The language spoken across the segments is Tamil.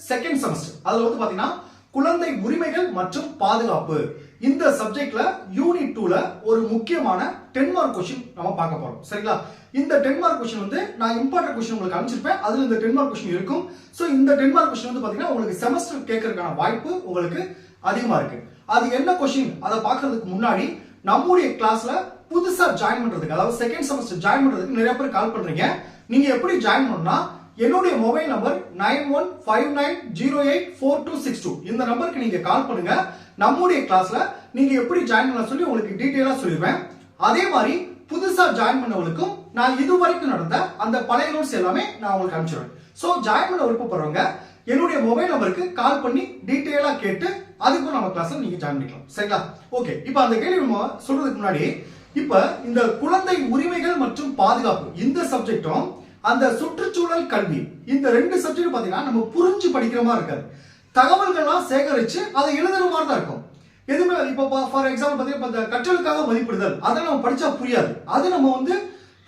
Second semester. அதுல வந்து பாத்தீங்கன்னா குழந்தை உரிமைகள் மற்றும் பாதுகாப்பு இந்த சப்ஜெக்ட்ல யூனிட் 2ல ஒரு முக்கியமான 10 மார்க் கொஸ்டின் நம்ம பார்க்க போறோம். சரிங்களா? இந்த 10 மார்க் கொஸ்டின் வந்து நான் இம்பார்ட்டன்ட் கொஸ்டின் உங்களுக்கு அனுப்பிச்சிருப்பேன். அதுல இந்த 10 மார்க் கொஸ்டின் இருக்கும். சோ இந்த 10 மார்க் கொஸ்டின் வந்து பாத்தீங்கன்னா உங்களுக்கு செமஸ்டர் கேட்கறதுக்கான வாய்ப்பு உங்களுக்கு அதிகமா இருக்கு. அது என்ன கொஸ்டின் அதை பார்க்கிறதுக்கு முன்னாடி நம்முடைய கிளாஸ்ல புதுசா ஜாயின் பண்றதுக்கு, அதாவது செகண்ட் செமஸ்டர் ஜாயின் பண்றதுக்கு நிறைய பேர் கால் பண்றீங்க. நீங்க எப்படி ஜாயின் பண்ணணும்னா என்னுடைய மொபைல் நம்பர் 9159084262 இந்த நம்பருக்கு நீங்க கால் பண்ணுங்க. நம்முடைய கிளாஸ்ல நீங்க எப்படி ஜாயின் பண்ண சொல்லி உங்களுக்கு டீடைலா சொல்லிடுவேன். அதே மாதிரி புதுசா ஜாயின் பண்ணவங்களுக்கும் நான் இதுவரைக்கும் நடந்த அந்த பழைய நோட்ஸ் எல்லாமே நான் உங்களுக்கு அனுப்பிச்சிடுவேன். சோ ஜாயின் பண்ண விருப்பப்படுறவங்க என்னுடைய மொபைல் நம்பருக்கு கால் பண்ணி டீடைலா கேட்டு அதுக்கும் நம்ம கிளாஸ்ல நீங்க ஜாயின் பண்ணிக்கலாம். சரிங்களா? ஓகே, இப்போ அந்த கேள்வி சொல்றதுக்கு முன்னாடி இப்ப இந்த குழந்தை உரிமைகள் மற்றும் பாதுகாப்பு இந்த சப்ஜெக்டும் அந்த சுற்றுச்சூழல் கல்வி இந்த ரெண்டு சப்ஜெக்ட் பாத்தீங்கன்னா நம்ம புரிஞ்சு படிக்கிற மாதிரி இருக்காது. தகவல்கள்லாம் சேகரிச்சு அதை எழுதுற மாதிரி தான் இருக்கும். எதுவுமே இப்போ ஃபார் எக்ஸாம்பிள் பாத்தீங்கன்னா கற்றலுக்காக மதிப்பிடுதல் அதை நம்ம படிச்சா புரியாது. அது நம்ம வந்து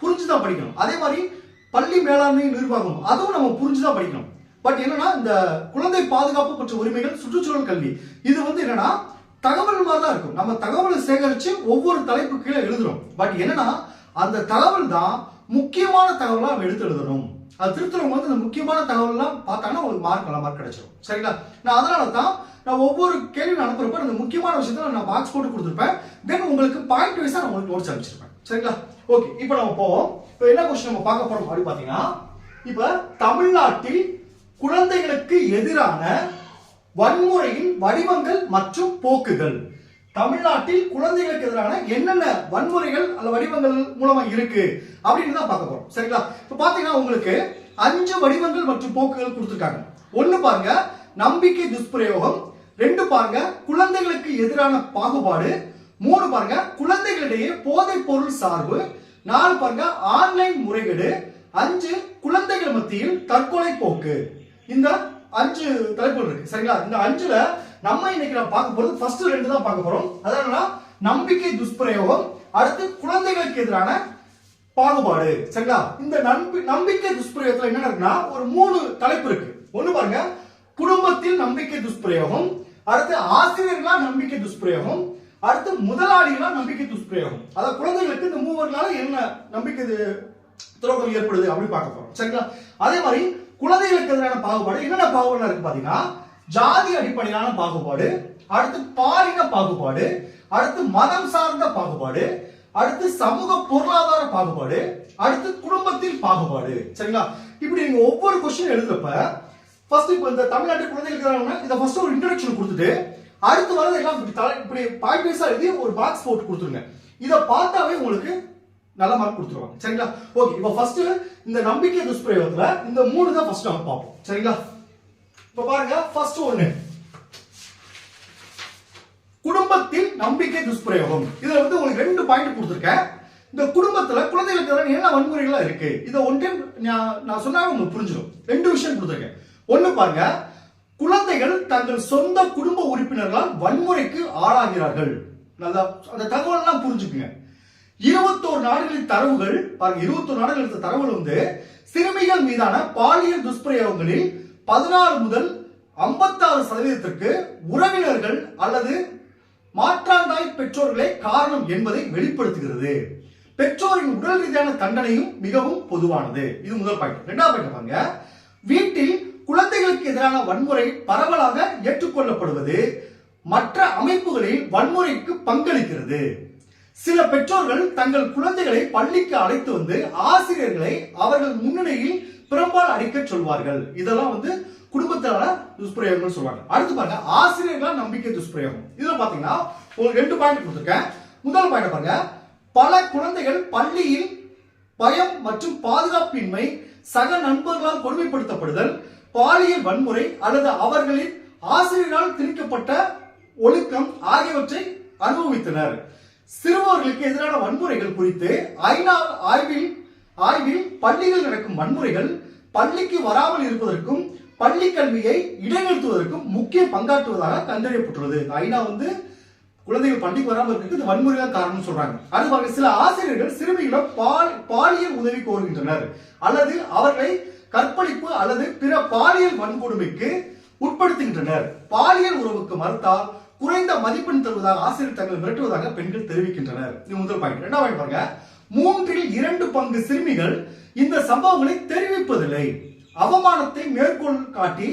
புரிஞ்சுதான் படிக்கணும். அதே மாதிரி பள்ளி மேலாண்மை நிர்வாகம் அதுவும் நம்ம புரிஞ்சுதான் படிக்கணும். பட் என்னன்னா இந்த குழந்தை பாதுகாப்பு மற்றும் உரிமைகள் சுற்றுச்சூழல் கல்வி இது வந்து என்னன்னா தகவல் மாதிரி தான் இருக்கும். நம்ம தகவலை சேகரிச்சு ஒவ்வொரு தலைப்பு கீழே எழுதுறோம். பட் என்னன்னா அந்த தகவல் தான் முக்கியமான தகவலா நம்ம எடுத்து எழுதணும். அது திருத்தவங்க வந்து இந்த முக்கியமான தகவல் எல்லாம் பார்த்தாங்கன்னா உங்களுக்கு மார்க் கிடைச்சிடும். சரிங்களா? நான் அதனால தான் நான் ஒவ்வொரு கேள்வி அனுப்புறப்ப அந்த முக்கியமான விஷயத்த நான் பாக்ஸ் போட்டு கொடுத்துருப்பேன். தென் உங்களுக்கு பாயிண்ட் வைஸா நான் உங்களுக்கு நோட்ஸ் அனுப்பிச்சிருப்பேன். சரிங்களா? ஓகே, இப்போ நம்ம போவோம். இப்போ என்ன கொஸ்டின் நம்ம பார்க்க போறோம் அப்படி பாத்தீங்கன்னா, இப்ப தமிழ்நாட்டில் குழந்தைகளுக்கு எதிரான வன்முறையின் வடிவங்கள் மற்றும் போக்குகள். தமிழ்நாட்டில் குழந்தைகளுக்கு எதிரான என்னென்ன வன்முறைகள் அல்ல வடிவங்கள் மூலமா இருக்கு அப்படின்னு தான் பார்க்க போறோம். சரிங்களா? இப்ப பாத்தீங்கன்னா உங்களுக்கு 5 வடிவங்கள் மற்றும் போக்குகள் கொடுத்திருக்காங்க. 1 பாருங்க நம்பிக்கை துஷ்பிரயோகம், 2 பாருங்க குழந்தைகளுக்கு எதிரான பாகுபாடு, 3 பாருங்க குழந்தைகளிடையே போதைப் பொருள் சார்பு, 4 பாருங்க ஆன்லைன் முறைகேடு, 5 குழந்தைகள் மத்தியில் தற்கொலை போக்கு. இந்த 5 தலைப்புகள் இருக்கு. சரிங்களா? இந்த 5ல நம்ம இன்னைக்கு பார்க்க போறது ஃபர்ஸ்ட் 2 தான் பார்க்க போறோம். அதாவது நம்பிக்கை துஷ்பிரயோகம், அடுத்து குழந்தைகளுக்கு எதிரான பாகுபாடு. சரிங்களா? இந்த நம்பிக்கை துஷ்பிரயோகத்துல என்ன இருக்குன்னா ஒரு 3 தலைப்பு இருக்கு. 1 பாருங்க குடும்பத்தில் நம்பிக்கை துஷ்பிரயோகம், அடுத்து ஆசிரியர்களால் நம்பிக்கை துஷ்பிரயோகம், அடுத்து முதலாளிகளால் நம்பிக்கை துஷ்பிரயோகம். அதாவது குழந்தைகளுக்கு இந்த மூவர்களால என்ன நம்பிக்கை துரோகம் ஏற்படுது அப்படின்னு பார்க்க போறோம். சரிங்களா? அதே மாதிரி குழந்தைகளுக்கு எதிரான பாகுபாடு என்னென்ன பாகுபாடு இருக்கு பாத்தீங்கன்னா ஜாதி அடிப்படையிலான பாகுபாடு, அடுத்து பாலின பாகுபாடு, அடுத்து மதம் சார்ந்த பாகுபாடு, அடுத்து சமூக பொருளாதார பாகுபாடு, அடுத்து குடும்பத்தில் பாகுபாடு. சரிங்களா? இப்படி நீங்க ஒவ்வொரு கொஸ்டின் எழுதுறப்ப ஃபர்ஸ்ட் இப்போ இந்த தமிழ்நாட்டு குழந்தைகளுக்கு இதை ஃபர்ஸ்ட் ஒரு இன்ட்ரோடக்ஷன் கொடுத்துட்டு அடுத்து வரது எல்லாம் இப்படி பாயிண்ட் வைஸா எழுதி ஒரு பாக்ஸ் போட்டு கொடுத்துருங்க. இதை பார்த்தாவே உங்களுக்கு நல்ல மார்க் கொடுத்துருவாங்க. சரிங்களா? ஓகே, இப்போ ஃபர்ஸ்ட் இந்த நம்பிக்கை துஷ்பிரயோகத்துல இந்த 3 தான் ஃபர்ஸ்ட் நம்ம பார்ப்போம். சரிங்களா? இப்ப பாருங்க ஃபர்ஸ்ட் 1 குடும்பத்தில் நம்பிக்கை துஷ்பிரயோகம். இதுல வந்து உங்களுக்கு 2 பாயிண்ட் கொடுத்திருக்கேன். இந்த குடும்பத்துல குழந்தைகளுக்கு என்ன வன்முறைகளா இருக்கு இதை ஒன் டைம் நான் சொன்னா உங்களுக்கு புரிஞ்சிடும். 2 விஷயம் கொடுத்திருக்கேன். 1 பாருங்க குழந்தைகள் தங்கள் சொந்த குடும்ப உறுப்பினர்களால் வன்முறைக்கு ஆளாகிறார்கள். நல்லா அந்த தகவல் எல்லாம் புரிஞ்சுக்குங்க. 21 நாடுகளின் தரவுகள் பாருங்க, 21 நாடுகளின் தரவுகள் வந்து சிறுமிகள் மீதான பாலியல் துஷ்பிரயோகங்களில் 16 முதல் 56% உறவினர்கள் அல்லது மாற்றாந்தாய் பெற்றோர்களே காரணம் என்பதை வெளிப்படுத்துகிறது. பெற்றோரின் உடல் ரீதியான தண்டனையும் மிகவும் பொதுவானது. இது முதல் பாயிண்ட். 2வது பாயிண்ட் பாருங்க வீட்டில் குழந்தைகளுக்கு எதிரான வன்முறை பரவலாக ஏற்றுக்கொள்ளப்படுவது மற்ற அமைப்புகளில் வன்முறைக்கு பங்களிக்கிறது. சில பெற்றோர்கள் தங்கள் குழந்தைகளை பள்ளிக்கு அழைத்து வந்து ஆசிரியர்களை அவர்கள் முன்னிலையில் பெரும்பாலும் அடிக்க சொல்வார்கள். இதெல்லாம் வந்து குடும்பத்தால துஷ்பிரயோகங்கள் சொல்றாங்க. அடுத்து பாருங்க ஆசிரியர்களால் நம்பிக்கை துஷ்பிரயோகம். இதுல பாத்தீங்கன்னா உங்களுக்கு 2 பாயிண்ட் கொடுத்திருக்கேன். முதல் பாயிண்ட் பாருங்க பல குழந்தைகள் பள்ளியில் பயம் மற்றும் பாதுகாப்பின்மை, சக நண்பர்களால் கொடுமைப்படுத்தப்படுதல், பாலியல் வன்முறை அல்லது அவர்களின் ஆசிரியரால் திணிக்கப்பட்ட ஒழுக்கம் ஆகியவற்றை அனுபவித்தனர். சிறுவர்களுக்கு எதிரான வன்முறைகள் குறித்து ஐநா ஆய்வில் பள்ளிகள் நடக்கும் வன்முறைகள் பள்ளிக்கு வராமல் இருப்பதற்கும் பள்ளி கல்வியை இடைநிறுத்துவதற்கும் முக்கிய பங்காற்றுவதாக கண்டறியப்பட்டுள்ளது. ஐநா வந்து குழந்தைகள் பள்ளிக்கு வராமல் இருக்கிறது வன்முறைகள் காரணம் சொல்றாங்க. அது சில ஆசிரியர்கள் சிறுமிகளை பாலியல் உதவி கோருகின்றனர் அல்லது அவர்களை கற்பழிப்பு அல்லது பிற பாலியல் வன்கொடுமைக்கு உட்படுத்துகின்றனர். பாலியல் உறவுக்கு மறுத்தால் குறைந்த மதிப்பெண் தருவதாக ஆசிரியர் தங்களை மிரட்டுவதாக பெண்கள் தெரிவிக்கின்றனர். இது முதல் பாயிண்ட். இரண்டாவது பாயிண்ட் பாருங்க. 3/2 சிறுமிகள் இந்த சம்பவங்களை தெரிவிப்பதில்லை. அவமானத்தை மேற்கோள் காட்டி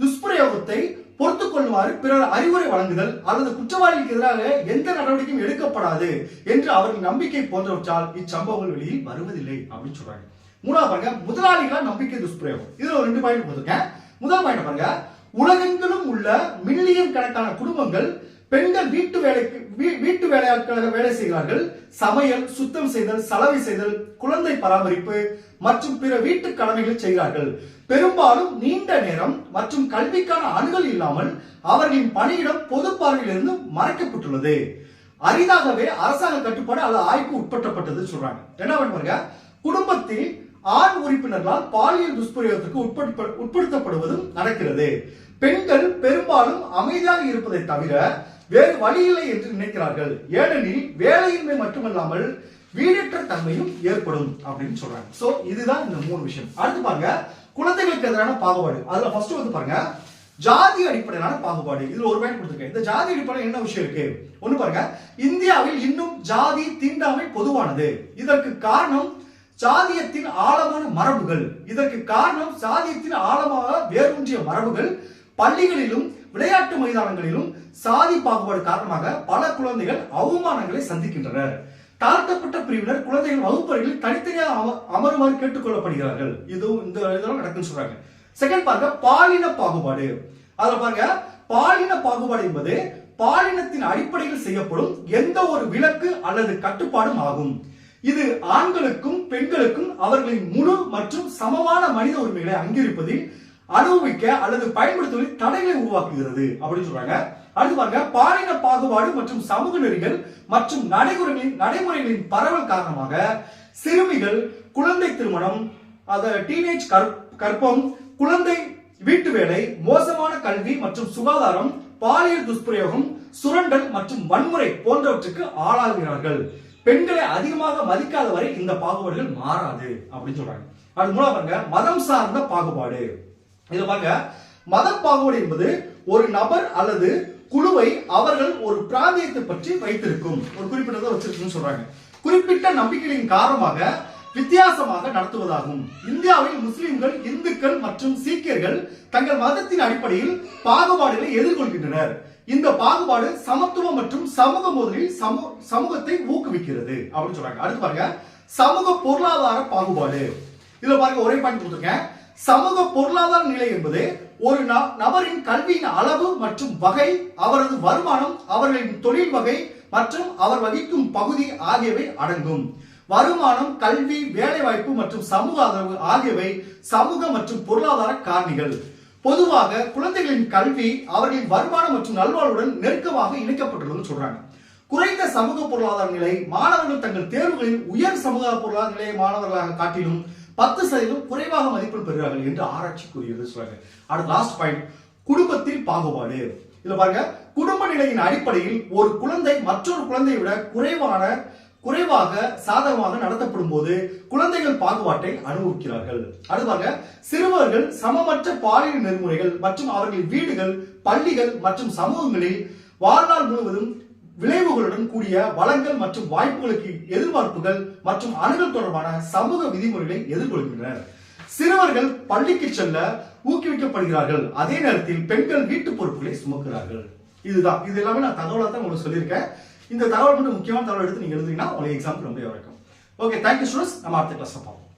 துஷ்பிரயோகத்தை பொறுத்துக் கொள்ளுமாறு பிறர் அறிவுரை வழங்குதல் அல்லது குற்றவாளிகளுக்கு எதிராக எந்த நடவடிக்கையும் எடுக்கப்படாது என்று அவர்கள் நம்பிக்கை போன்றவற்றால் இச்சம்பவங்கள் வெளியில் வருவதில்லை அப்படின்னு சொல்றாங்க. மூணாவது பாருங்க, முதலாளிகளால் நம்பிக்கை துஷ்பிரயோகம். இதுல ஒரு 2 பாயிண்ட் கொடுத்திருக்கேன். முதல் பாயிண்ட் பாருங்க, உலகெங்கிலும் உள்ள மில்லியன் கணக்கான குடும்பங்கள் பெண்கள் வீட்டு வேலையாட்களாக வேலை செய்கிறார்கள். சமையல், சுத்தம் செய்தல், சலவை செய்தல், குழந்தை பராமரிப்பு மற்றும் பிற வீட்டு கடமைகளை செய்கிறார்கள். பெரும்பாலும் நீண்ட நேரம் மற்றும் கல்விக்கான அணுகல் இல்லாமல் அவர்களின் பணியிடம் பொது பார்வையிலிருந்து மறைக்கப்பட்டுள்ளது. அரிதாகவே அரசாங்க கட்டுப்பாடு அல்லது ஆய்வுக்கு உட்படுத்தப்பட்டது சொல்றாங்க. என்ன பண்ணுவாங்க, குடும்பத்தில் ஆண் உறுப்பினர்களால் பாலியல் துஷ்பிரயோகத்திற்கு உட்படுத்தப்படுவதும் நடக்கிறது. பெண்கள் பெரும்பாலும் அமைதியாக இருப்பதை தவிர வேறு வழி இல்லை என்று நினைக்கிறார்கள். ஏனெனில் வேலையின்மை மட்டுமல்லாமல் வீடற்ற தன்மையும் ஏற்படும் அப்படின்னு சொல்றாங்க. சோ இதுதான் இந்த 3 விஷயம். அடுத்து பாருங்க, குழந்தைகளுக்கு எதிரான பாகுபாடு. அதுல ஃபர்ஸ்ட் வந்து பாருங்க, ஜாதி அடிப்படையிலான பாகுபாடு. இதுல ஒரு பாயிண்ட் கொடுத்திருக்கேன். இந்த ஜாதி அடிப்படையில் என்ன விஷயம் இருக்கு? ஒண்ணு பாருங்க, இந்தியாவில் இன்னும் ஜாதி தீண்டாமை பொதுவானது. இதற்கு காரணம் சாதியத்தின் ஆழமான மரபுகள். இதற்கு காரணம் சாதியத்தின் ஆழமாக வேரூன்றிய மரபுகள். பள்ளிகளிலும் விளையாட்டு மைதானங்களிலும் சாதி பாகுபாடு காரணமாக பல குழந்தைகள் அவமானங்களை சந்திக்கின்றனர். தாழ்த்தப்பட்ட பிரிவினர் குழந்தைகள் வகுப்பறைகளில் தனித்தனியாக அமருமாறு கேட்டுக் கொள்ளப்படுகிறார்கள். இதெல்லாம் நடக்குன்னு சொல்றாங்க. செகண்ட் பாருங்க, பாலின பாகுபாடு. அதுல பாருங்க, பாலின பாகுபாடு என்பது பாலினத்தின் அடிப்படையில் செய்யப்படும் எந்த ஒரு விலக்கு அல்லது கட்டுப்பாடும் ஆகும். இது ஆண்களுக்கும் பெண்களுக்கும் அவர்களின் முழு மற்றும் சமமான மனித உரிமைகளை அங்கீகரிப்பதில், அனுபவிக்க அல்லது பயன்படுத்துவதில் தடைகளை உருவாக்குகிறது அப்படின்னு சொல்றாங்க. அடுத்து பாருங்க, பாலின பாகுபாடு மற்றும் சமூக நெறிகள் மற்றும் நடைமுறைகளின் பரவல் காரணமாக சிறுமிகள் குழந்தை திருமணம், டீனேஜ் கர்ப்பம், குழந்தை வீட்டு வேலை, மோசமான கல்வி மற்றும் சுகாதாரம், பாலியல் துஷ்பிரயோகம், சுரண்டல் மற்றும் வன்முறை போன்றவற்றுக்கு ஆளாகிறார்கள். பெண்களை அதிகமாக மதிக்காத வரை இந்த பாகுபாடுகள் மாறாது அப்படின்னு சொல்றாங்க. அது மூலம் பாருங்க, மதம் சார்ந்த பாகுபாடு. இதுல பாருங்க, மத பாகுபாடு என்பது ஒரு நபர் அல்லது குழுவை அவர்கள் ஒரு பிராந்தியத்தை பற்றி வைத்திருக்கும் ஒரு குறிப்பிட்டதை வச்சிருக்குன்னு சொல்றாங்க. குறிப்பிட்ட நம்பிக்கைகளின் காரணமாக வித்தியாசமாக நடத்துவதாகும். இந்தியாவில் முஸ்லிம்கள், இந்துக்கள் மற்றும் சீக்கியர்கள் தங்கள் மதத்தின் அடிப்படையில் பாகுபாடுகளை எதிர்கொள்கின்றனர். இந்த பாகுபாடு சமத்துவம் மற்றும் சமூக மோதலில் சமூகத்தை ஊக்குவிக்கிறது அப்படின்னு சொல்றாங்க. அடுத்து பாருங்க, சமூக பொருளாதார பாகுபாடு. இதுல பாருங்க, ஒரே பாயிண்ட் கொடுத்திருக்கேன். சமூக பொருளாதார நிலை என்பது ஒரு நபரின் கல்வியின் அளவு மற்றும் வகை, அவரது வருமானம், அவர்களின் தொழில் வகை மற்றும் அவர் வகிக்கும் பகுதி ஆகியவை அடங்கும். வருமானம், கல்வி, வேலைவாய்ப்பு மற்றும் சமூக ஆதரவு ஆகியவை சமூக மற்றும் பொருளாதார காரணிகள். பொதுவாக குழந்தைகளின் கல்வி அவர்களின் வருமானம் மற்றும் நல்வாழ்வுடன் நெருக்கமாக இணைக்கப்பட்டுள்ளதுன்னு சொல்றாங்க. குறைந்த சமூக பொருளாதார நிலை மாணவர்கள் தங்கள் தேர்வுகளில் உயர் சமூக பொருளாதார நிலையை மாணவர்களாக காட்டிலும் 10% குறைவாக மதிப்பெண் பெறுகிறார்கள் என்று ஆராய்ச்சி கூறுகிறது சொல்றாங்க. அடுத்த லாஸ்ட் பாயிண்ட், குடும்பத்தில் பாகுபாடு. இதுல பாருங்க, குடும்ப நிலையின் அடிப்படையில் ஒரு குழந்தை மற்றொரு குழந்தையை விட குறைவாக சாதகமாக நடத்தப்படும் போது குழந்தைகள் பாகுபாட்டை அனுபவிக்கிறார்கள். அடுத்தாங்க, சிறுவர்கள் சமமற்ற பாலியல் நெறிமுறைகள் மற்றும் அவர்களின் வீடுகள், பள்ளிகள் மற்றும் சமூகங்களில் வாழ்நாள் முழுவதும் விளைவுகளுடன் கூடிய வளங்கள் மற்றும் வாய்ப்புகளுக்கு எதிர்பார்ப்புகள் மற்றும் அணுகல் தொடர்பான சமூக விதிமுறைகளை எதிர்கொள்கின்றனர். சிறுவர்கள் பள்ளிக்கு செல்ல ஊக்குவிக்கப்படுகிறார்கள். அதே நேரத்தில் பெண்கள் வீட்டு பொறுப்புகளை சுமக்கிறார்கள். இதுதான், இது எல்லாமே நான் தகவலா தான் உங்களுக்கு சொல்லியிருக்கேன். இந்த தகவல் மட்டும் முக்கியமான தகவல் எடுத்து நீங்க எழுதுறீங்கன்னா உங்களுக்கு எக்ஸாம் ரொம்ப இருக்கும். Okay, thank you students. நம்ம அடுத்த கிளாஸ்ல பார்ப்போம்.